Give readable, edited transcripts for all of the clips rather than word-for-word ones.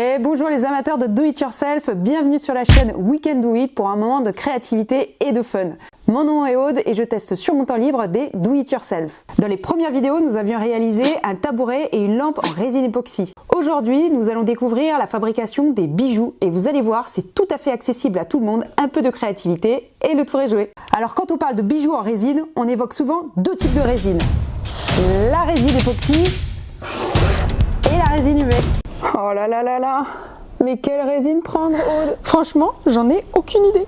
Et bonjour les amateurs de Do It Yourself, bienvenue sur la chaîne We Can Do It pour un moment de créativité et de fun. Mon nom est Aude et je teste sur mon temps libre des Do It Yourself. Dans les premières vidéos, nous avions réalisé un tabouret et une lampe en résine époxy. Aujourd'hui, nous allons découvrir la fabrication des bijoux et vous allez voir, c'est tout à fait accessible à tout le monde, un peu de créativité et le tour est joué. Alors quand on parle de bijoux en résine, on évoque souvent deux types de résine. La résine époxy et la résine UV. Oh là là là là, mais quelle résine prendre, Aude? Franchement, j'en ai aucune idée.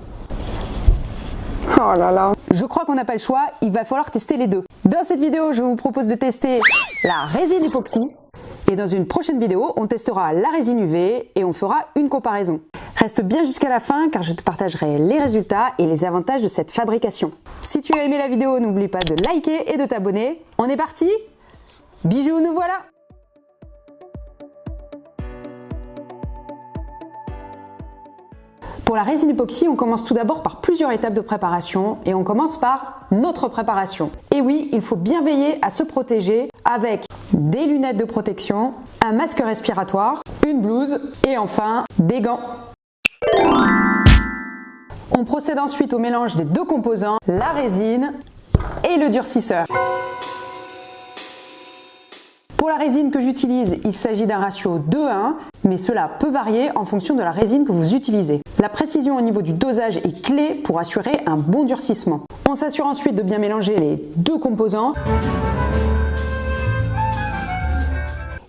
Oh là là. Je crois qu'on n'a pas le choix, il va falloir tester les deux. Dans cette vidéo, je vous propose de tester la résine époxy. Et dans une prochaine vidéo, on testera la résine UV et on fera une comparaison. Reste bien jusqu'à la fin car je te partagerai les résultats et les avantages de cette fabrication. Si tu as aimé la vidéo, n'oublie pas de liker et de t'abonner. On est parti? Bijoux, nous voilà! Pour la résine époxy, on commence tout d'abord par plusieurs étapes de préparation et on commence par notre préparation. Et oui, il faut bien veiller à se protéger avec des lunettes de protection, un masque respiratoire, une blouse et enfin des gants. On procède ensuite au mélange des deux composants, la résine et le durcisseur. Pour la résine que j'utilise, il s'agit d'un ratio 2:1, mais cela peut varier en fonction de la résine que vous utilisez. La précision au niveau du dosage est clé pour assurer un bon durcissement. On s'assure ensuite de bien mélanger les deux composants.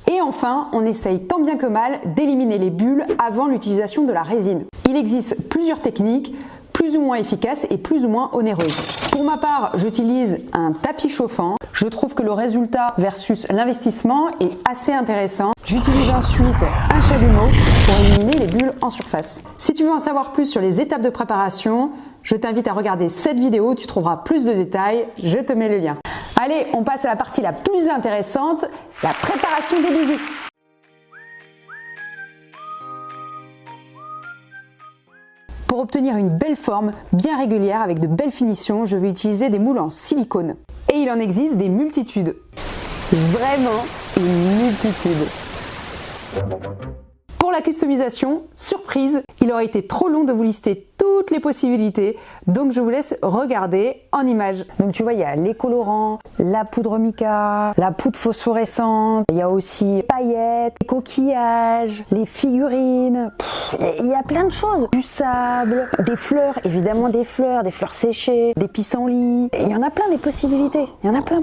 Et enfin, on essaye tant bien que mal d'éliminer les bulles avant l'utilisation de la résine. Il existe plusieurs techniques, plus ou moins efficaces et plus ou moins onéreuses. Pour ma part, j'utilise un tapis chauffant. Je trouve que le résultat versus l'investissement est assez intéressant. J'utilise ensuite un chalumeau pour éliminer les bulles en surface. Si tu veux en savoir plus sur les étapes de préparation, je t'invite à regarder cette vidéo, tu trouveras plus de détails, je te mets le lien. Allez, on passe à la partie la plus intéressante, la préparation des bijoux. Pour obtenir une belle forme, bien régulière, avec de belles finitions, je vais utiliser des moules en silicone. Et il en existe des multitudes. Vraiment une multitude. Pour la customisation, surprise, il aurait été trop long de vous lister toutes les possibilités, donc je vous laisse regarder en images. Donc tu vois, il y a les colorants, la poudre mica, la poudre phosphorescente, il y a aussi paillettes, les coquillages, les figurines, il y a plein de choses. Du sable, des fleurs, évidemment des fleurs séchées, des pissenlits, il y en a plein des possibilités, il y en a plein.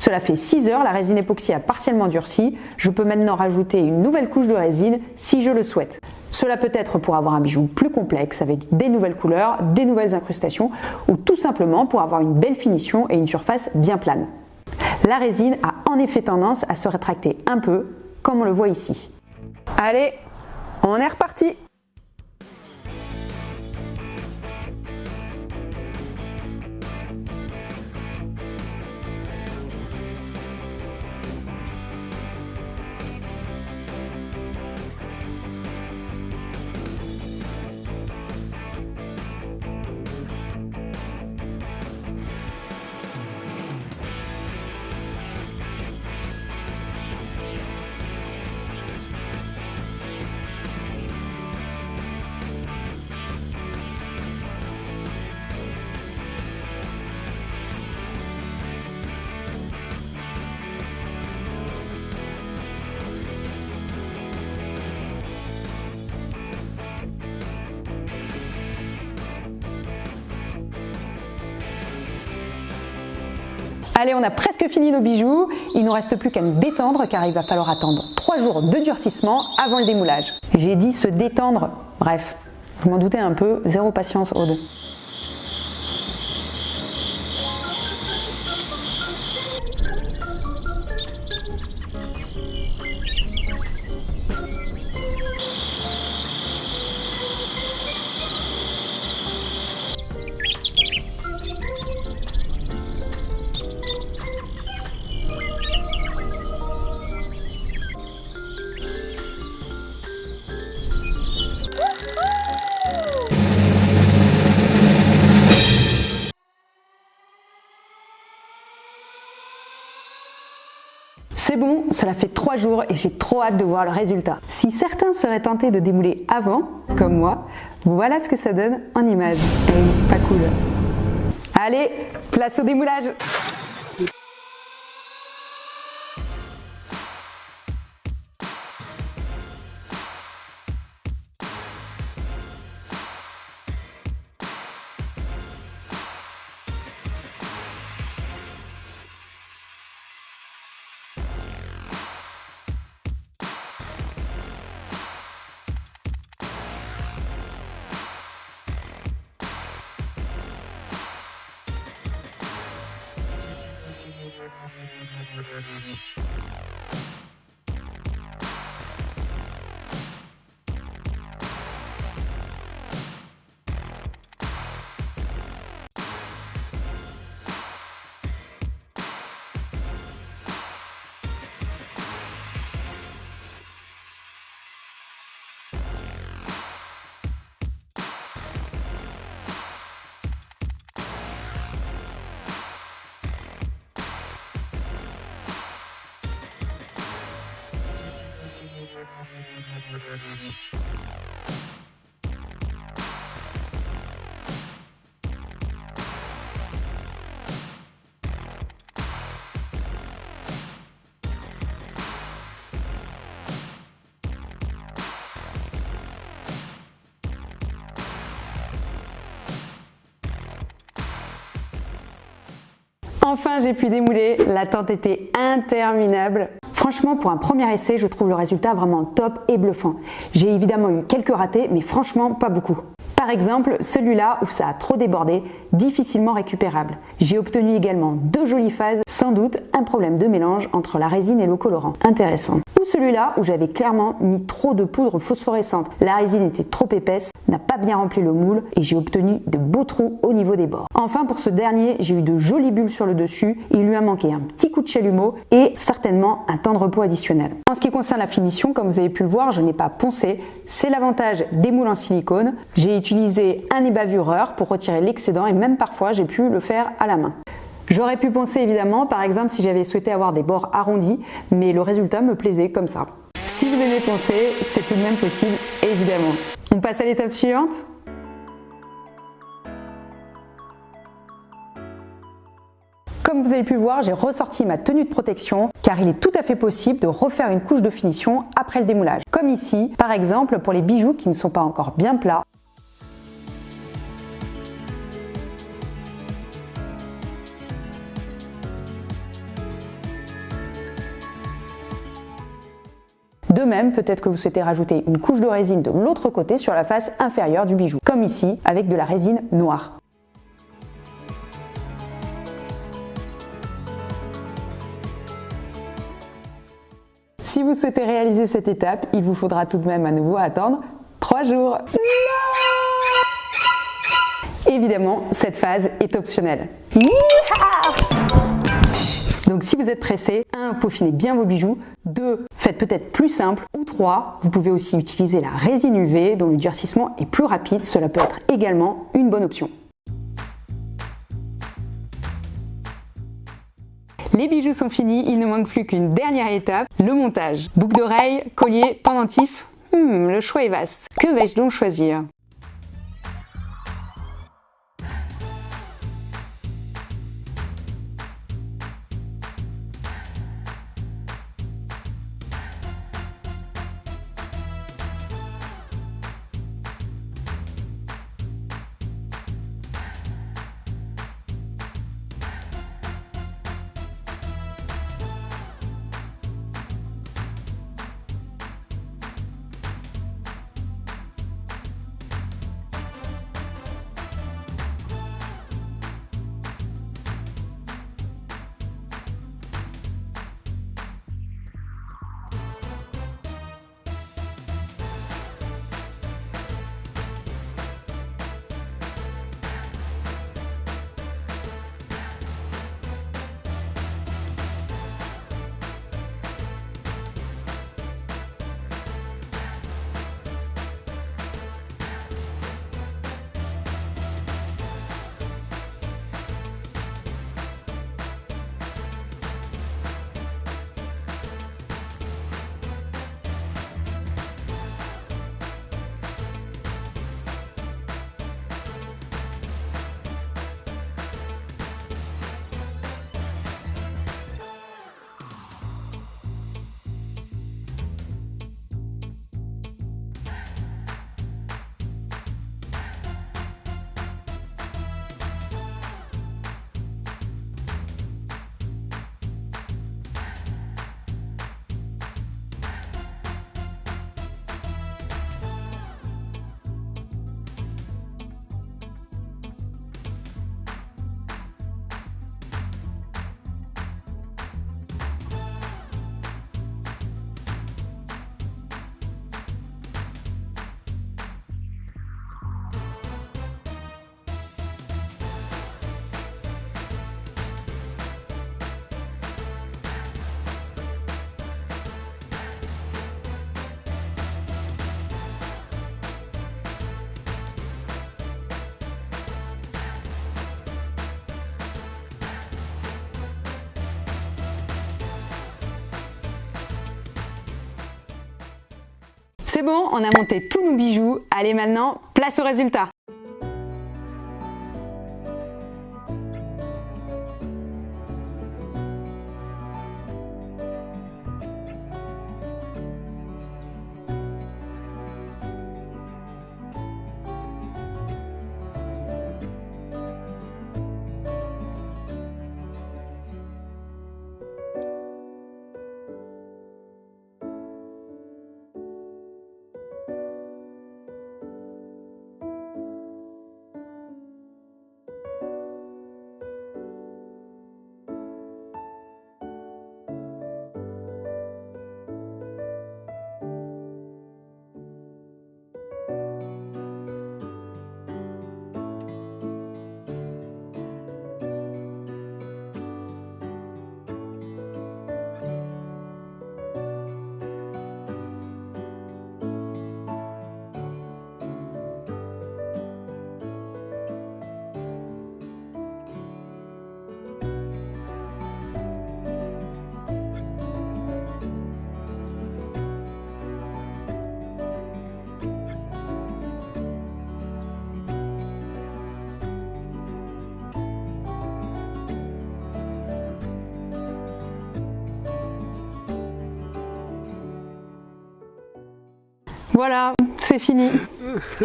Cela fait 6 heures, la résine époxy a partiellement durci. Je peux maintenant rajouter une nouvelle couche de résine si je le souhaite. Cela peut être pour avoir un bijou plus complexe avec des nouvelles couleurs, des nouvelles incrustations ou tout simplement pour avoir une belle finition et une surface bien plane. La résine a en effet tendance à se rétracter un peu, comme on le voit ici. Allez, on est reparti! Allez, on a presque fini nos bijoux. Il ne nous reste plus qu'à nous détendre car il va falloir attendre 3 jours de durcissement avant le démoulage. J'ai dit se détendre. Bref, vous m'en doutez un peu, zéro patience, Aude. C'est bon, cela fait 3 jours et j'ai trop hâte de voir le résultat. Si certains seraient tentés de démouler avant, comme moi, voilà ce que ça donne en image. Et oui, pas cool. Allez, place au démoulage! Enfin, j'ai pu démouler, l'attente était interminable. Franchement, pour un premier essai, je trouve le résultat vraiment top et bluffant. J'ai évidemment eu quelques ratés, mais franchement, pas beaucoup. Par exemple, celui-là où ça a trop débordé, difficilement récupérable. J'ai obtenu également 2 jolies phases, sans doute un problème de mélange entre la résine et le colorant. Intéressant. Ou celui-là où j'avais clairement mis trop de poudre phosphorescente. La résine était trop épaisse, n'a pas bien rempli le moule et j'ai obtenu de beaux trous au niveau des bords. Enfin, pour ce dernier, j'ai eu de jolies bulles sur le dessus. Il lui a manqué un petit coup de chalumeau et certainement un temps de repos additionnel. En ce qui concerne la finition, comme vous avez pu le voir, je n'ai pas poncé. C'est l'avantage des moules en silicone. J'ai utilisé un ébavureur pour retirer l'excédent et même parfois j'ai pu le faire à la main. J'aurais pu poncer évidemment, par exemple si j'avais souhaité avoir des bords arrondis, mais le résultat me plaisait comme ça. Si vous aimez poncer, c'est tout de même possible, évidemment. On passe à l'étape suivante ? Comme vous avez pu le voir, j'ai ressorti ma tenue de protection car il est tout à fait possible de refaire une couche de finition après le démoulage. Comme ici, par exemple pour les bijoux qui ne sont pas encore bien plats. De même, peut-être que vous souhaitez rajouter une couche de résine de l'autre côté sur la face inférieure du bijou, comme ici avec de la résine noire. Si vous souhaitez réaliser cette étape, il vous faudra tout de même à nouveau attendre 3 jours. Non! Évidemment, cette phase est optionnelle. Donc si vous êtes pressé, 1. Peaufinez bien vos bijoux. 2. Faites peut-être plus simple. Ou 3. Vous pouvez aussi utiliser la résine UV dont le durcissement est plus rapide. Cela peut être également une bonne option. Les bijoux sont finis, il ne manque plus qu'une dernière étape, le montage. Boucle d'oreille, collier, pendentif, le choix est vaste. Que vais-je donc choisir ? C'est bon, on a monté tous nos bijoux. Allez maintenant, place au résultat. Voilà, c'est fini.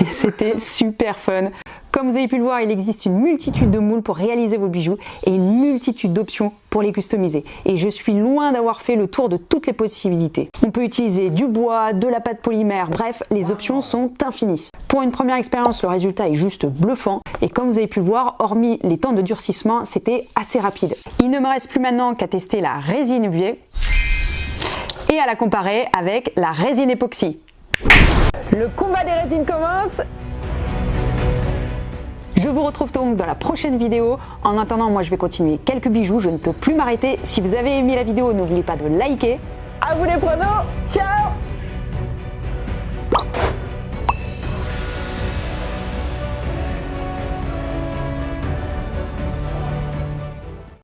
C'était super fun. Comme vous avez pu le voir, il existe une multitude de moules pour réaliser vos bijoux et une multitude d'options pour les customiser. Et je suis loin d'avoir fait le tour de toutes les possibilités. On peut utiliser du bois, de la pâte polymère, bref, les options sont infinies. Pour une première expérience, le résultat est juste bluffant. Et comme vous avez pu le voir, hormis les temps de durcissement, c'était assez rapide. Il ne me reste plus maintenant qu'à tester la résine UV et à la comparer avec la résine époxy. Le combat des résines commence. Je vous retrouve donc dans la prochaine vidéo. En attendant, moi je vais continuer quelques bijoux, je ne peux plus m'arrêter. Si vous avez aimé la vidéo, n'oubliez pas de liker. À vous les pronos, ciao!